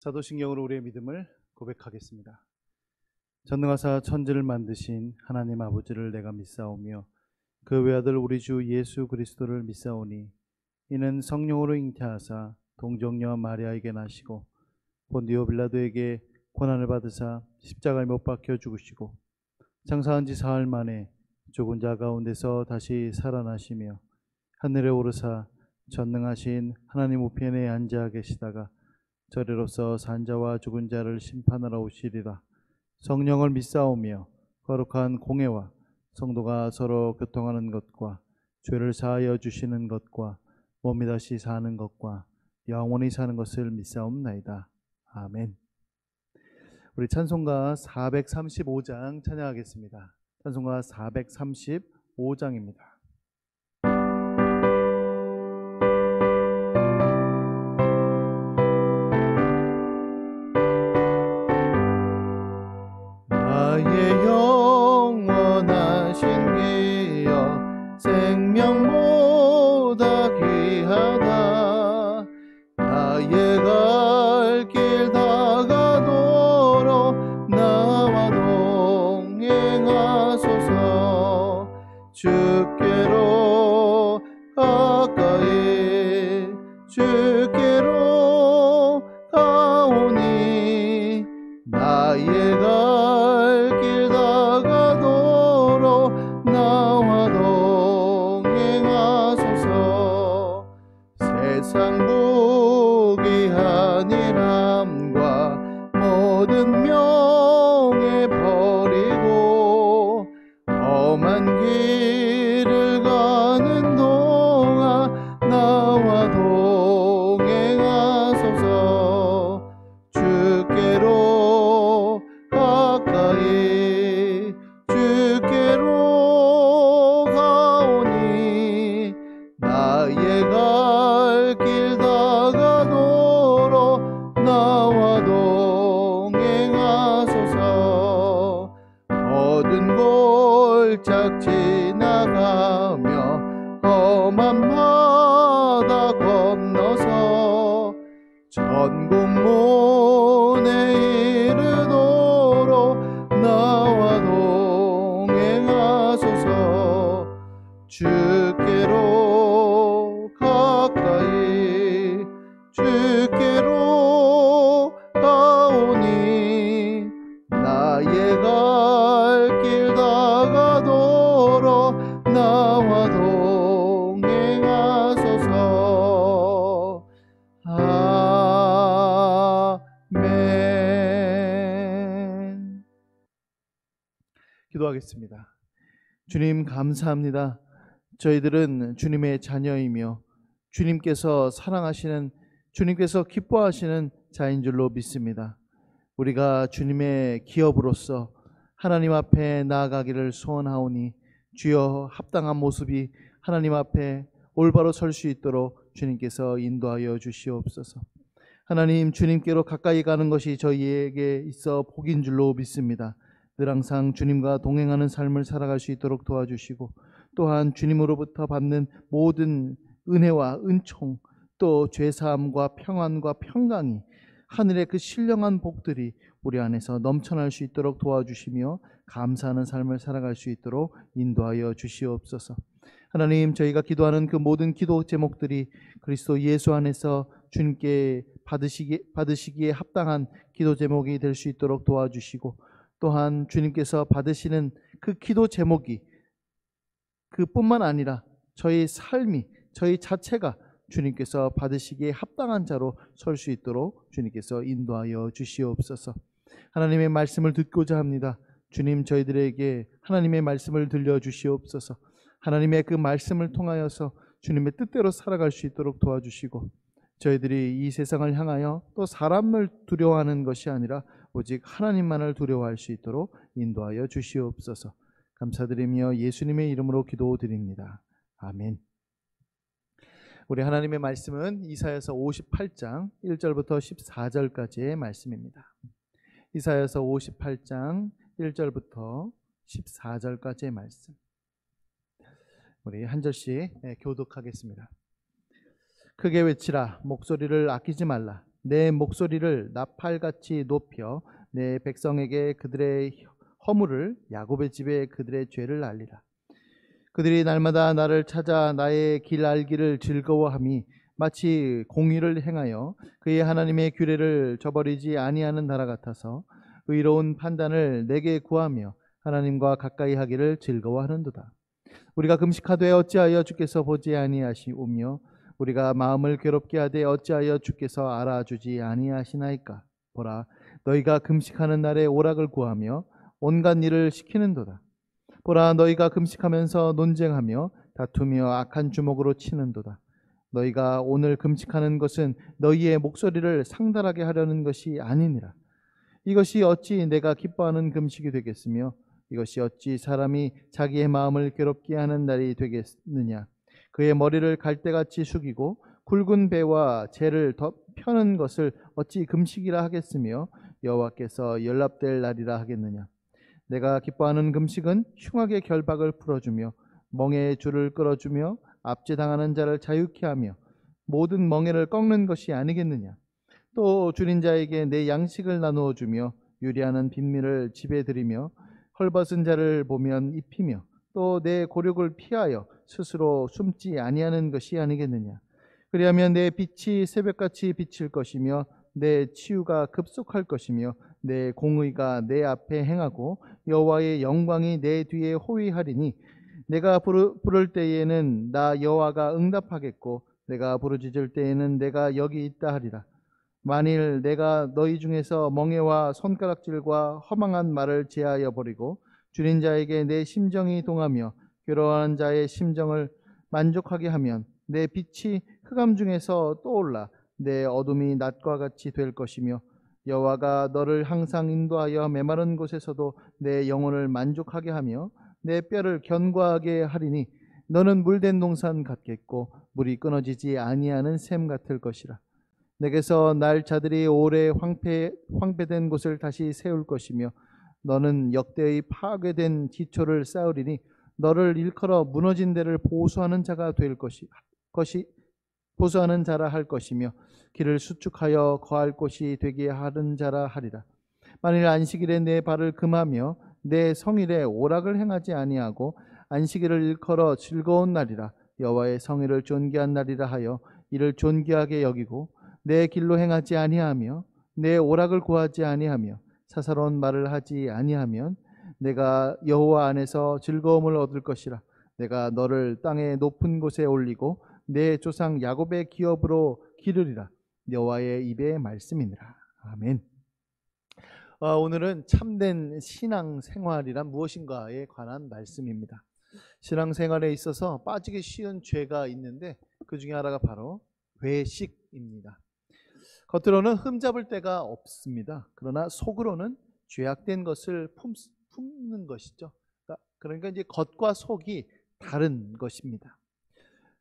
사도신경으로 우리의 믿음을 고백하겠습니다. 전능하사 천지를 만드신 하나님 아버지를 내가 믿사오며 그 외아들 우리 주 예수 그리스도를 믿사오니 이는 성령으로 잉태하사 동정녀 마리아에게 나시고 본디오 빌라도에게 고난을 받으사 십자가에 못 박혀 죽으시고 장사한 지 사흘 만에 죽은 자 가운데서 다시 살아나시며 하늘에 오르사 전능하신 하나님 우편에 앉아 계시다가 저리로서 산자와 죽은 자를 심판하러 오시리라. 성령을 믿사오며 거룩한 공회와 성도가 서로 교통하는 것과 죄를 사하여 주시는 것과 몸이 다시 사는 것과 영원히 사는 것을 믿사옵나이다. 아멘. 우리 찬송가 435장 찬양하겠습니다. 찬송가 435장입니다. 나의 영원하신 기여 생명보다 귀하다. 나의 갈 길 다가도록 나와 동행하소서. 주께로 가까이 주께로 가오니 나의 갈 길 다가도록 나와 동행하소서. 세상 부귀한 일함과 모든 명예 버리고 험한 길을 가는 동안 나와 동행하소서. 주께로 가까이 주께로 가오니 나의 갈 길 다가도록 나와 동행하소서. 어두운 골짝 지나가며 험한 바다 건너서 천국문에 이르도록 나와 동행하소서. 주께로 가까이 주께로 가오니 나의 갈 길 다가도록 나와 동행하소서. 아멘. 기도하겠습니다. 주님 감사합니다. 저희들은 주님의 자녀이며 주님께서 사랑하시는, 주님께서 기뻐하시는 자인 줄로 믿습니다. 우리가 주님의 기업으로서 하나님 앞에 나아가기를 소원하오니 주여 합당한 모습이 하나님 앞에 올바로 설 수 있도록 주님께서 인도하여 주시옵소서. 하나님, 주님께로 가까이 가는 것이 저희에게 있어 복인 줄로 믿습니다. 늘 항상 주님과 동행하는 삶을 살아갈 수 있도록 도와주시고, 또한 주님으로부터 받는 모든 은혜와 은총, 또 죄사함과 평안과 평강이, 하늘의 그 신령한 복들이 우리 안에서 넘쳐날 수 있도록 도와주시며 감사하는 삶을 살아갈 수 있도록 인도하여 주시옵소서. 하나님, 저희가 기도하는 그 모든 기도 제목들이 그리스도 예수 안에서 주님께 받으시기에 합당한 기도 제목이 될 수 있도록 도와주시고, 또한 주님께서 받으시는 그 기도 제목이 그뿐만 아니라 저희 삶이, 저희 자체가 주님께서 받으시기에 합당한 자로 설 수 있도록 주님께서 인도하여 주시옵소서. 하나님의 말씀을 듣고자 합니다. 주님, 저희들에게 하나님의 말씀을 들려주시옵소서. 하나님의 그 말씀을 통하여서 주님의 뜻대로 살아갈 수 있도록 도와주시고, 저희들이 이 세상을 향하여 또 사람을 두려워하는 것이 아니라 오직 하나님만을 두려워할 수 있도록 인도하여 주시옵소서. 감사드리며 예수님의 이름으로 기도드립니다. 아멘. 우리 하나님의 말씀은 이사야서 58장 1절부터 14절까지의 말씀입니다. 이사야서 58장 1절부터 14절까지의 말씀. 우리 한 절씩 교독하겠습니다. 크게 외치라, 목소리를 아끼지 말라. 내 목소리를 나팔같이 높여 내 백성에게 그들의 허물을, 야곱의 집에 그들의 죄를 알리라. 그들이 날마다 나를 찾아 나의 길 알기를 즐거워함이 마치 공의를 행하여 그의 하나님의 규례를 저버리지 아니하는 나라 같아서 의로운 판단을 내게 구하며 하나님과 가까이 하기를 즐거워하는도다. 우리가 금식하되 어찌하여 주께서 보지 아니하시오며 우리가 마음을 괴롭게 하되 어찌하여 주께서 알아주지 아니하시나이까. 보라, 너희가 금식하는 날에 오락을 구하며 온갖 일을 시키는도다. 보라, 너희가 금식하면서 논쟁하며 다투며 악한 주먹으로 치는도다. 너희가 오늘 금식하는 것은 너희의 목소리를 상달하게 하려는 것이 아니니라. 이것이 어찌 내가 기뻐하는 금식이 되겠으며 이것이 어찌 사람이 자기의 마음을 괴롭게 하는 날이 되겠느냐. 그의 머리를 갈대같이 숙이고 굵은 배와 재를 펴는 것을 어찌 금식이라 하겠으며 여호와께서 연락될 날이라 하겠느냐. 내가 기뻐하는 금식은 흉악의 결박을 풀어주며 멍에의 줄을 끌어주며 압제당하는 자를 자유케 하며 모든 멍에를 꺾는 것이 아니겠느냐. 또 줄인 자에게 내 양식을 나누어 주며 유리하는 빈민을 집에 들이며 헐벗은 자를 보면 입히며 또 내 고력을 피하여 스스로 숨지 아니하는 것이 아니겠느냐. 그리하면 내 빛이 새벽같이 비칠 것이며 내 치유가 급속할 것이며 내 공의가 내 앞에 행하고 여호와의 영광이 내 뒤에 호위하리니 내가 부를 때에는 나 여호와가 응답하겠고 내가 부르짖을 때에는 내가 여기 있다 하리라. 만일 내가 너희 중에서 멍에와 손가락질과 허망한 말을 제하여 버리고 줄인 자에게 내 심정이 동하며 괴로워하는 자의 심정을 만족하게 하면 내 빛이 흑암 중에서 떠올라 내 어둠이 낮과 같이 될 것이며 여호와가 너를 항상 인도하여 메마른 곳에서도 내 영혼을 만족하게 하며 내 뼈를 견고하게 하리니 너는 물된 동산 같겠고 물이 끊어지지 아니하는 샘 같을 것이라. 내게서 날 자들이 오래 황폐된 곳을 다시 세울 것이며 너는 역대의 파괴된 기초를 쌓으리니 너를 일컬어 무너진 데를 보수하는 자가 될 보수하는 자라 할 것이며 길을 수축하여 거할 곳이 되게 하는 자라 하리라. 만일 안식일에 내 발을 금하며 내 성일에 오락을 행하지 아니하고 안식일을 일컬어 즐거운 날이라 여호와의 성일을 존귀한 날이라 하여 이를 존귀하게 여기고 내 길로 행하지 아니하며 내 오락을 구하지 아니하며 사사로운 말을 하지 아니하면 내가 여호와 안에서 즐거움을 얻을 것이라. 내가 너를 땅의 높은 곳에 올리고 내 조상 야곱의 기업으로 기르리라. 여호와의 입의 말씀이니라. 아멘. 오늘은 참된 신앙생활이란 무엇인가에 관한 말씀입니다. 신앙생활에 있어서 빠지기 쉬운 죄가 있는데 그 중에 하나가 바로 외식입니다. 겉으로는 흠잡을 데가 없습니다. 그러나 속으로는 죄악된 것을 품는 것이죠. 그러니까 이제 겉과 속이 다른 것입니다.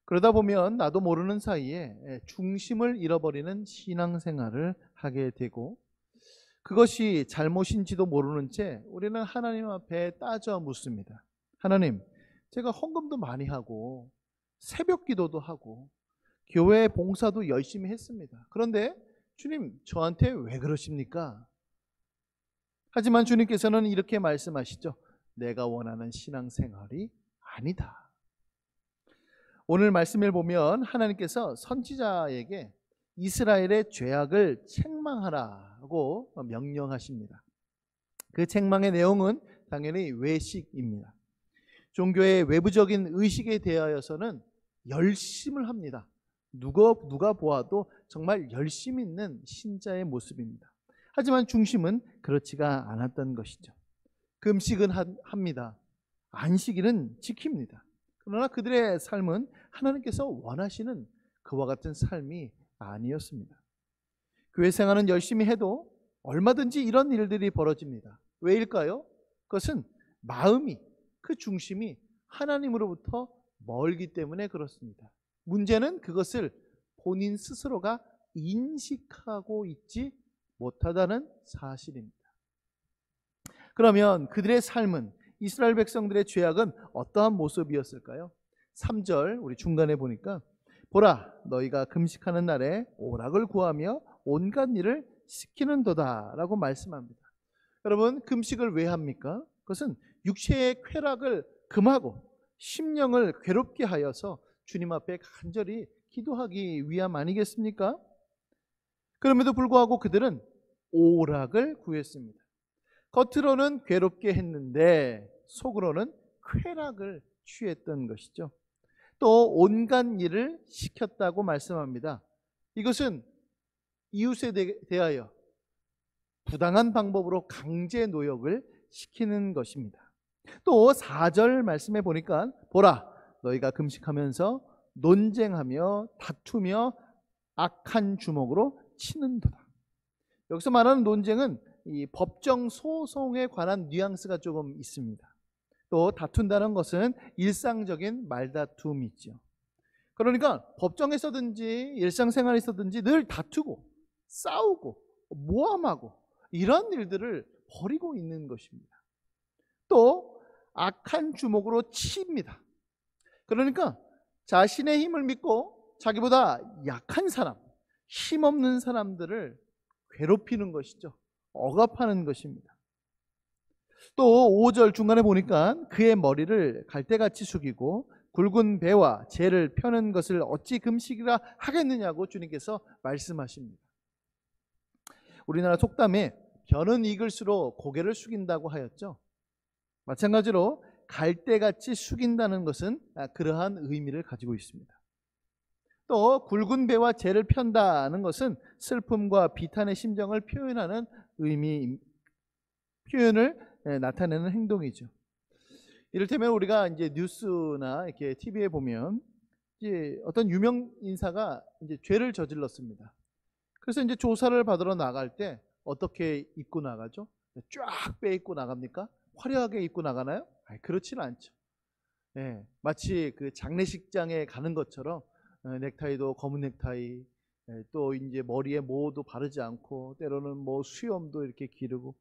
그러다 보면 나도 모르는 사이에 중심을 잃어버리는 신앙생활을 하게 되고 그것이 잘못인지도 모르는 채 우리는 하나님 앞에 따져 묻습니다. 하나님, 제가 헌금도 많이 하고 새벽 기도도 하고 교회 봉사도 열심히 했습니다. 그런데 주님, 저한테 왜 그러십니까? 하지만 주님께서는 이렇게 말씀하시죠. 내가 원하는 신앙생활이 아니다. 오늘 말씀을 보면 하나님께서 선지자에게 이스라엘의 죄악을 책망하라고 명령하십니다. 그 책망의 내용은 당연히 외식입니다. 종교의 외부적인 의식에 대하여서는 열심을 합니다. 누가 보아도 정말 열심 있는 신자의 모습입니다. 하지만 중심은 그렇지가 않았던 것이죠. 금식은 합니다. 안식일은 지킵니다. 그러나 그들의 삶은 하나님께서 원하시는 그와 같은 삶이 아니었습니다. 교회 생활은 열심히 해도 얼마든지 이런 일들이 벌어집니다. 왜일까요? 그것은 마음이, 그 중심이 하나님으로부터 멀기 때문에 그렇습니다. 문제는 그것을 본인 스스로가 인식하고 있지 못하다는 사실입니다. 그러면 그들의 삶은, 이스라엘 백성들의 죄악은 어떠한 모습이었을까요? 3절 우리 중간에 보니까 보라, 너희가 금식하는 날에 오락을 구하며 온갖 일을 시키는도다라고 말씀합니다. 여러분, 금식을 왜 합니까? 그것은 육체의 쾌락을 금하고 심령을 괴롭게 하여서 주님 앞에 간절히 기도하기 위함 아니겠습니까? 그럼에도 불구하고 그들은 오락을 구했습니다. 겉으로는 괴롭게 했는데 속으로는 쾌락을 취했던 것이죠. 또 온갖 일을 시켰다고 말씀합니다. 이것은 이웃에 대하여 부당한 방법으로 강제 노역을 시키는 것입니다. 또 4절 말씀에 보니까 보라, 너희가 금식하면서 논쟁하며 다투며 악한 주먹으로 치는도다. 여기서 말하는 논쟁은 이 법정 소송에 관한 뉘앙스가 조금 있습니다. 또 다툰다는 것은 일상적인 말다툼이죠. 그러니까 법정에서든지 일상생활에서든지 늘 다투고 싸우고 모함하고 이런 일들을 벌이고 있는 것입니다. 또 악한 주먹으로 칩니다. 그러니까 자신의 힘을 믿고 자기보다 약한 사람, 힘없는 사람들을 괴롭히는 것이죠. 억압하는 것입니다. 또 5절 중간에 보니까 그의 머리를 갈대같이 숙이고 굵은 배와 재를 펴는 것을 어찌 금식이라 하겠느냐고 주님께서 말씀하십니다. 우리나라 속담에 변은 익을수록 고개를 숙인다고 하였죠. 마찬가지로 갈대같이 숙인다는 것은 그러한 의미를 가지고 있습니다. 또 굵은 배와 재를 편다는 것은 슬픔과 비탄의 심정을 표현하는 표현을 나타내는 행동이죠. 이를테면 우리가 이제 뉴스나 이렇게 TV에 보면 이제 어떤 유명 인사가 이제 죄를 저질렀습니다. 그래서 이제 조사를 받으러 나갈 때 어떻게 입고 나가죠? 쫙 빼입고 나갑니까? 화려하게 입고 나가나요? 아니, 그렇지는 않죠. 네, 마치 그 장례식장에 가는 것처럼 넥타이도 검은 넥타이, 또 이제 머리에 모도 바르지 않고 때로는 뭐 수염도 이렇게 기르고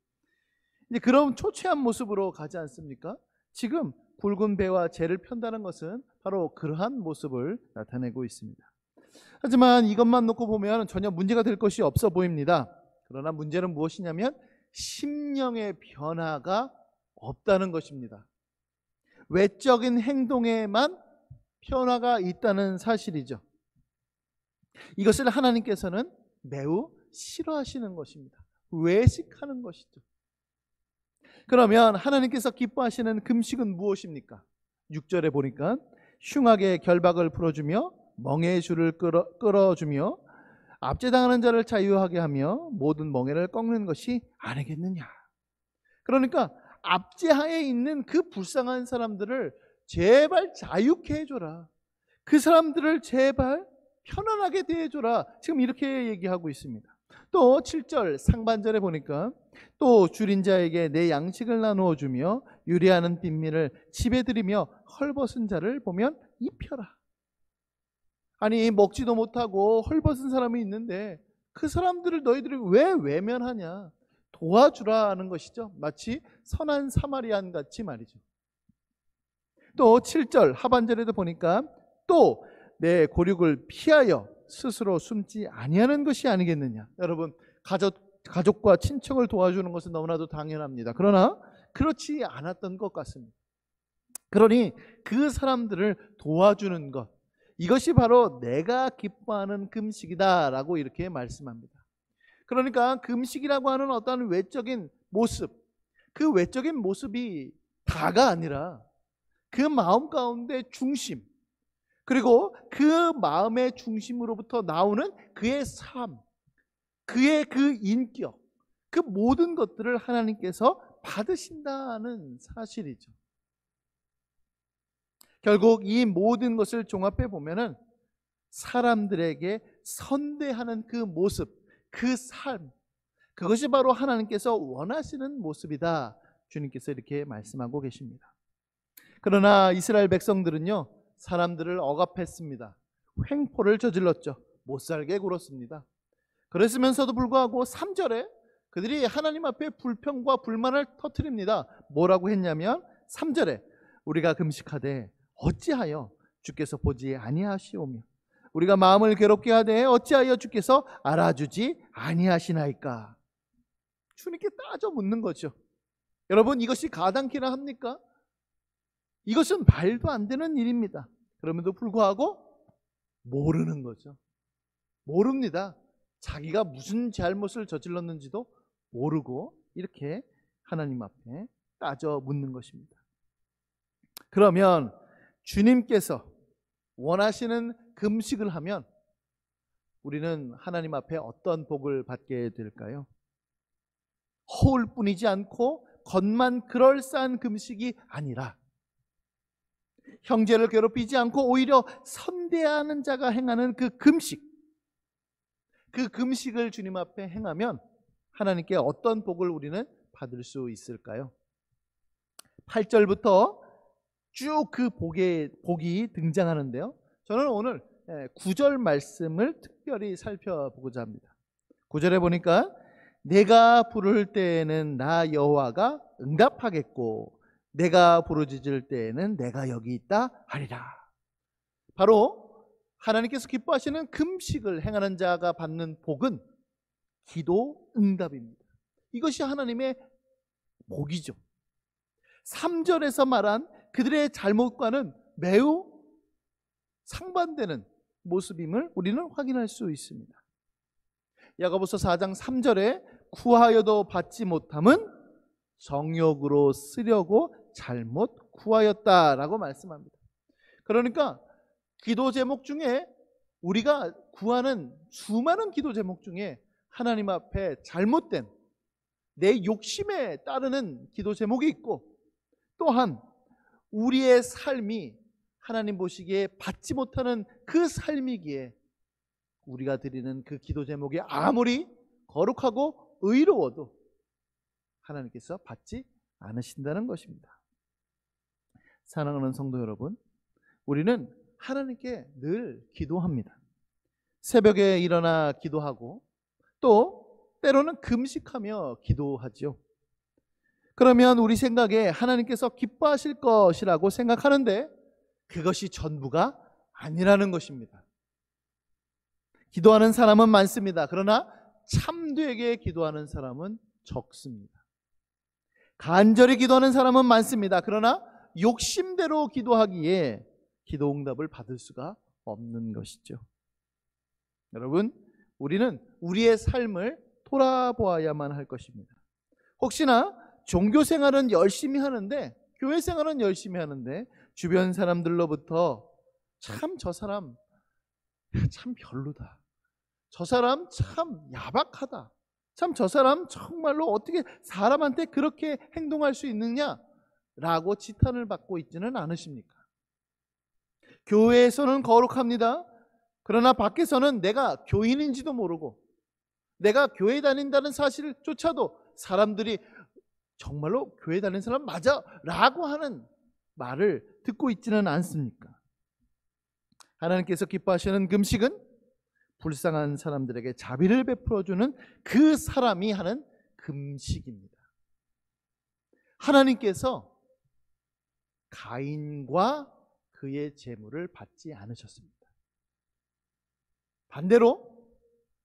이제 그런 초췌한 모습으로 가지 않습니까? 지금 굵은 배와 재를 편다는 것은 바로 그러한 모습을 나타내고 있습니다. 하지만 이것만 놓고 보면 전혀 문제가 될 것이 없어 보입니다. 그러나 문제는 무엇이냐면 심령의 변화가 없다는 것입니다. 외적인 행동에만 변화가 있다는 사실이죠. 이것을 하나님께서는 매우 싫어하시는 것입니다. 외식하는 것이죠. 그러면 하나님께서 기뻐하시는 금식은 무엇입니까? 6절에 보니까 흉악의 결박을 풀어주며 멍에의 줄을 끌어주며 압제당하는 자를 자유하게 하며 모든 멍에를 꺾는 것이 아니겠느냐. 그러니까 압제하에 있는 그 불쌍한 사람들을 제발 자유케 해줘라. 그 사람들을 제발 편안하게 대해줘라. 지금 이렇게 얘기하고 있습니다. 또 7절 상반절에 보니까 또 줄인 자에게 내 양식을 나누어 주며 유리하는 빈민을 집에 들이며 헐벗은 자를 보면 입혀라. 아니, 먹지도 못하고 헐벗은 사람이 있는데 그 사람들을 너희들이 왜 외면하냐. 도와주라는 것이죠. 마치 선한 사마리안 같이 말이죠. 또 7절 하반절에도 보니까 또 내 고륙을 피하여 스스로 숨지 아니하는 것이 아니겠느냐. 여러분, 가족과 친척을 도와주는 것은 너무나도 당연합니다. 그러나 그렇지 않았던 것 같습니다. 그러니 그 사람들을 도와주는 것, 이것이 바로 내가 기뻐하는 금식이다 라고 이렇게 말씀합니다. 그러니까 금식이라고 하는 어떤 외적인 모습, 그 외적인 모습이 다가 아니라 그 마음 가운데 중심, 그리고 그 마음의 중심으로부터 나오는 그의 삶, 그의 그 인격, 그 모든 것들을 하나님께서 받으신다는 사실이죠. 결국 이 모든 것을 종합해 보면은 사람들에게 선대하는 그 모습, 그 삶, 그것이 바로 하나님께서 원하시는 모습이다. 주님께서 이렇게 말씀하고 계십니다. 그러나 이스라엘 백성들은요, 사람들을 억압했습니다. 횡포를 저질렀죠. 못살게 굴었습니다. 그랬으면서도 불구하고 3절에 그들이 하나님 앞에 불평과 불만을 터뜨립니다. 뭐라고 했냐면 3절에 우리가 금식하되 어찌하여 주께서 보지 아니하시오며 우리가 마음을 괴롭게 하되 어찌하여 주께서 알아주지 아니하시나이까? 주님께 따져 묻는 거죠. 여러분, 이것이 가당키나 합니까? 이것은 말도 안 되는 일입니다. 그럼에도 불구하고 모르는 거죠. 모릅니다. 자기가 무슨 잘못을 저질렀는지도 모르고 이렇게 하나님 앞에 따져 묻는 것입니다. 그러면 주님께서 원하시는 금식을 하면 우리는 하나님 앞에 어떤 복을 받게 될까요? 허울뿐이지 않고 겉만 그럴싸한 금식이 아니라 형제를 괴롭히지 않고 오히려 선대하는 자가 행하는 그 금식을 주님 앞에 행하면 하나님께 어떤 복을 우리는 받을 수 있을까요? 8절부터 쭉 그 복이 등장하는데요. 저는 오늘 9절 말씀을 특별히 살펴보고자 합니다. 9절에 보니까 내가 부를 때에는 나 여호와가 응답하겠고 내가 부르짖을 때에는 내가 여기 있다 하리라. 바로 하나님께서 기뻐하시는 금식을 행하는 자가 받는 복은 기도 응답입니다. 이것이 하나님의 복이죠. 3절에서 말한 그들의 잘못과는 매우 상반되는 모습임을 우리는 확인할 수 있습니다. 야고보서 4장 3절에 구하여도 받지 못함은 정욕으로 쓰려고 잘못 구하였다라고 말씀합니다. 그러니까 기도 제목 중에 우리가 구하는 수많은 기도 제목 중에 하나님 앞에 잘못된 내 욕심에 따르는 기도 제목이 있고, 또한 우리의 삶이 하나님 보시기에 받지 못하는 그 삶이기에 우리가 드리는 그 기도 제목이 아무리 거룩하고 의로워도 하나님께서 받지 않으신다는 것입니다. 사랑하는 성도 여러분, 우리는 하나님께 늘 기도합니다. 새벽에 일어나 기도하고 또 때로는 금식하며 기도하죠. 그러면 우리 생각에 하나님께서 기뻐하실 것이라고 생각하는데 그것이 전부가 아니라는 것입니다. 기도하는 사람은 많습니다. 그러나 참되게 기도하는 사람은 적습니다. 간절히 기도하는 사람은 많습니다. 그러나 욕심대로 기도하기에 기도 응답을 받을 수가 없는 것이죠. 여러분, 우리는 우리의 삶을 돌아보아야만 할 것입니다. 혹시나 종교 생활은 열심히 하는데, 교회 생활은 열심히 하는데 주변 사람들로부터 참 저 사람 참 별로다, 저 사람 참 야박하다, 참 저 사람 정말로 어떻게 사람한테 그렇게 행동할 수 있느냐라고 지탄을 받고 있지는 않으십니까? 교회에서는 거룩합니다. 그러나 밖에서는 내가 교인인지도 모르고 내가 교회 다닌다는 사실조차도 사람들이 정말로 교회 다니는 사람 맞아? 라고 하는 말을 듣고 있지는 않습니까? 하나님께서 기뻐하시는 금식은 불쌍한 사람들에게 자비를 베풀어주는 그 사람이 하는 금식입니다. 하나님께서 가인과 그의 재물을 받지 않으셨습니다. 반대로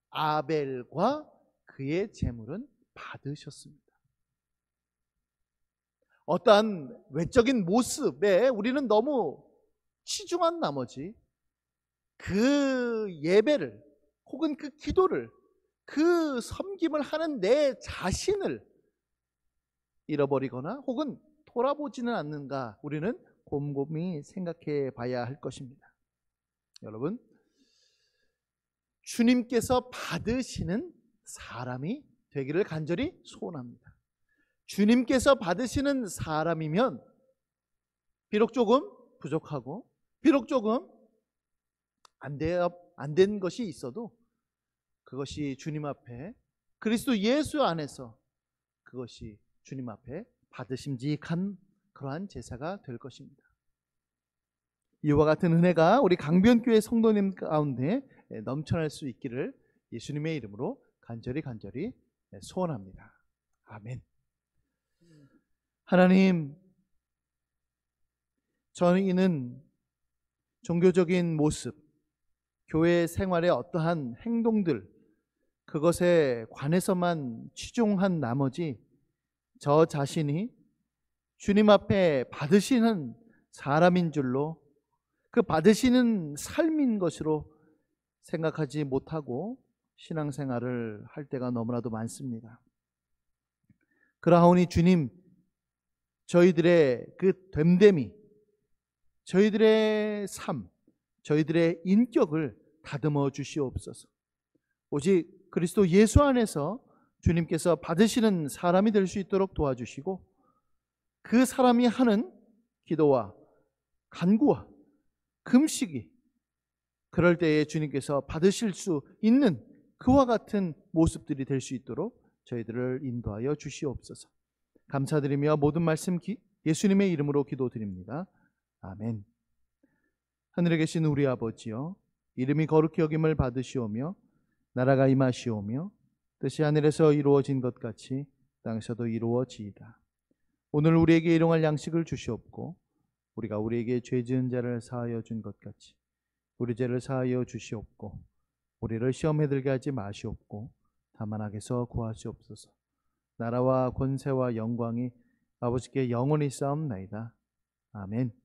아벨과 그의 재물은 받으셨습니다. 어떠한 외적인 모습에 우리는 너무 치중한 나머지 그 예배를 혹은 그 기도를, 그 섬김을 하는 내 자신을 잃어버리거나 혹은 돌아보지는 않는가, 우리는 곰곰이 생각해 봐야 할 것입니다. 여러분, 주님께서 받으시는 사람이 되기를 간절히 소원합니다. 주님께서 받으시는 사람이면 비록 조금 부족하고 비록 조금 안 된 것이 있어도 그것이 주님 앞에 그리스도 예수 안에서 그것이 주님 앞에 받으심직한 그러한 제사가 될 것입니다. 이와 같은 은혜가 우리 강변교회 성도님 가운데 넘쳐날 수 있기를 예수님의 이름으로 간절히 소원합니다. 아멘. 하나님, 저희는 종교적인 모습, 교회 생활의 어떠한 행동들, 그것에 관해서만 치중한 나머지 저 자신이 주님 앞에 받으시는 사람인 줄로, 그 받으시는 삶인 것으로 생각하지 못하고 신앙생활을 할 때가 너무나도 많습니다. 그러하오니 주님, 저희들의 그 됨됨이, 저희들의 삶, 저희들의 인격을 다듬어 주시옵소서. 오직 그리스도 예수 안에서 주님께서 받으시는 사람이 될 수 있도록 도와주시고, 그 사람이 하는 기도와 간구와 금식이 그럴 때에 주님께서 받으실 수 있는 그와 같은 모습들이 될 수 있도록 저희들을 인도하여 주시옵소서. 감사드리며 모든 말씀 예수님의 이름으로 기도드립니다. 아멘. 하늘에 계신 우리 아버지여, 이름이 거룩히 여김을 받으시오며 나라가 임하시오며 뜻이 하늘에서 이루어진 것 같이 땅에서도 이루어지이다. 오늘 우리에게 일용할 양식을 주시옵고 우리가 우리에게 죄 지은 자를 사하여 준 것 같이 우리 죄를 사하여 주시옵고 우리를 시험에 들게 하지 마시옵고 다만 악에서 구하시옵소서. 나라와 권세와 영광이 아버지께 영원히 쌓옵나이다. 아멘.